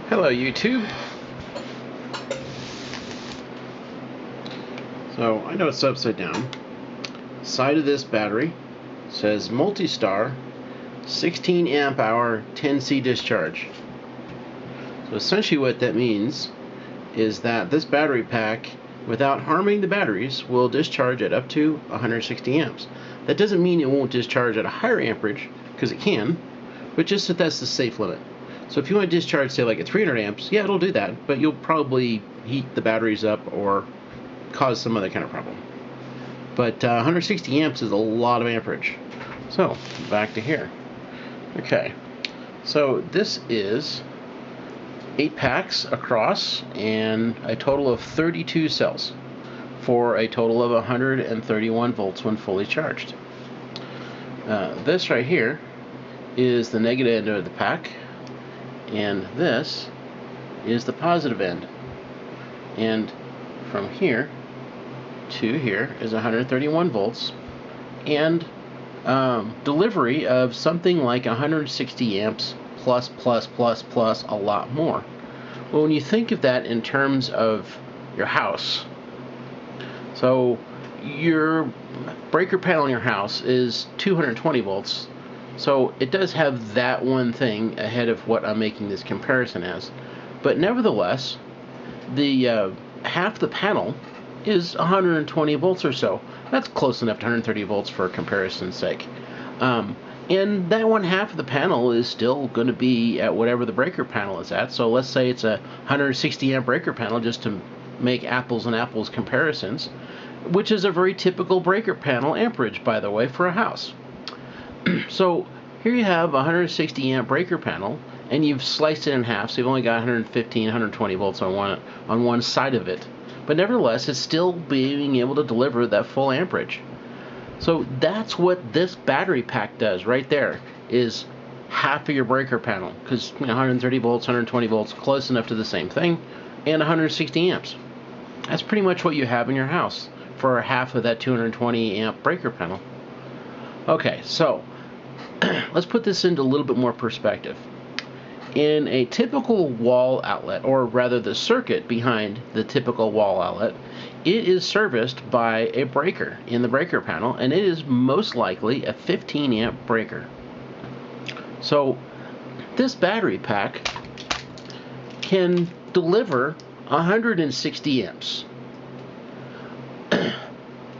Hello YouTube. So I know it's upside down. Side of this battery says multi-star 16 amp hour 10C discharge. So essentially what that means is that this battery pack, without harming the batteries, will discharge at up to 160 amps. That doesn't mean it won't discharge at a higher amperage, because it can, but just that that's the safe limit. So if you want to discharge, say, like at 300 amps, yeah, it'll do that, but you'll probably heat the batteries up or cause some other kind of problem. But 160 amps is a lot of amperage. So back to here. Okay, so this is 8 packs across and a total of 32 cells for a total of 131 volts when fully charged. This right here is the negative end of the pack, and this is the positive end. And from here to here is 131 volts and delivery of something like 160 amps plus a lot more. Well, when you think of that in terms of your house, so your breaker panel in your house is 220 volts, so it does have that one thing ahead of what I'm making this comparison as. But nevertheless, the half the panel is 120 volts or so. That's close enough to 130 volts for comparison's sake. And that one half of the panel is still going to be at whatever the breaker panel is at. So let's say it's a 160 amp breaker panel, just to make apples and apples comparisons, which is a very typical breaker panel amperage, by the way, for a house. So here you have a 160 amp breaker panel, and you've sliced it in half, so you've only got 115, 120 volts on one side of it. But nevertheless, it's still being able to deliver that full amperage. So that's what this battery pack does right there, is half of your breaker panel, because 130 volts, 120 volts, close enough to the same thing, and 160 amps. That's pretty much what you have in your house for half of that 220 amp breaker panel. Okay, so let's put this into a little bit more perspective. In a typical wall outlet, or rather the circuit behind the typical wall outlet, it is serviced by a breaker in the breaker panel, and it is most likely a 15 amp breaker. So this battery pack can deliver 160 amps.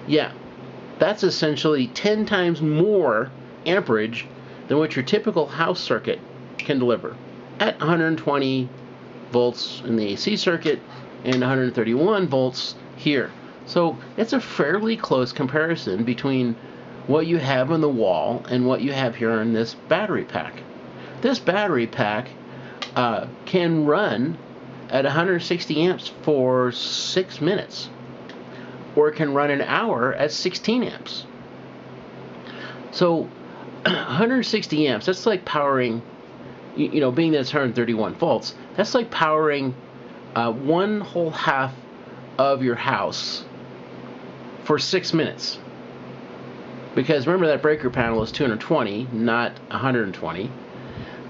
Yeah, that's essentially 10 times more amperage than what your typical house circuit can deliver at 120 volts in the AC circuit and 131 volts here. So it's a fairly close comparison between what you have on the wall and what you have here in this battery pack. This battery pack can run at 160 amps for 6 minutes, or it can run an hour at 16 amps. So 160 amps, that's like powering, being that it's 131 volts, that's like powering one whole half of your house for 6 minutes. Because remember, that breaker panel is 220, not 120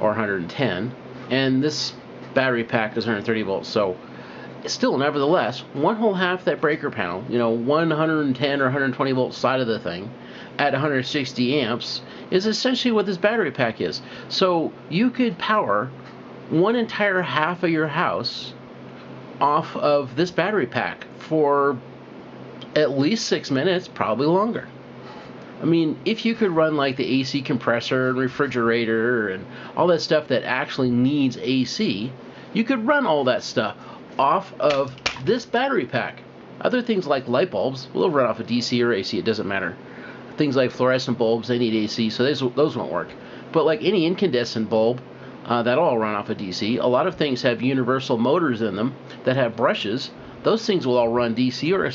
or 110, and this battery pack is 130 volts. So still, nevertheless, one whole half that breaker panel, 110 or 120 volt side of the thing at 160 amps is essentially what this battery pack is. So you could power one entire half of your house off of this battery pack for at least 6 minutes, probably longer. I mean, if you could run like the AC compressor and refrigerator and all that stuff that actually needs AC, you could run all that stuff off of this battery pack. Other things like light bulbs will run off of DC or AC, it doesn't matter. Things like fluorescent bulbs, they need AC, so those won't work. But like any incandescent bulb, that'll all run off of DC. A lot of things have universal motors in them that have brushes. Those things will all run DC or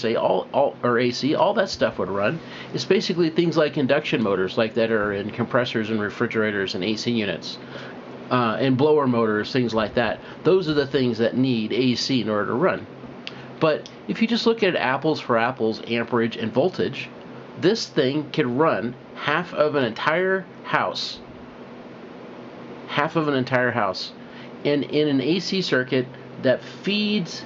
AC. All that stuff would run. It's basically things like induction motors, like that are in compressors and refrigerators and AC units, and blower motors, things like that. Those are the things that need AC in order to run. But if you just look at apples for apples, amperage and voltage, this thing can run half of an entire house And in an AC circuit that feeds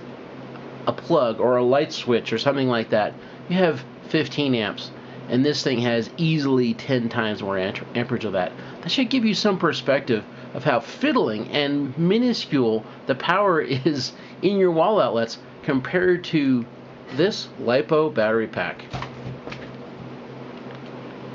a plug or a light switch or something like that, you have 15 amps. And this thing has easily 10 times more amperage of that. That should give you some perspective of how fiddling and minuscule the power is in your wall outlets compared to this LiPo battery pack.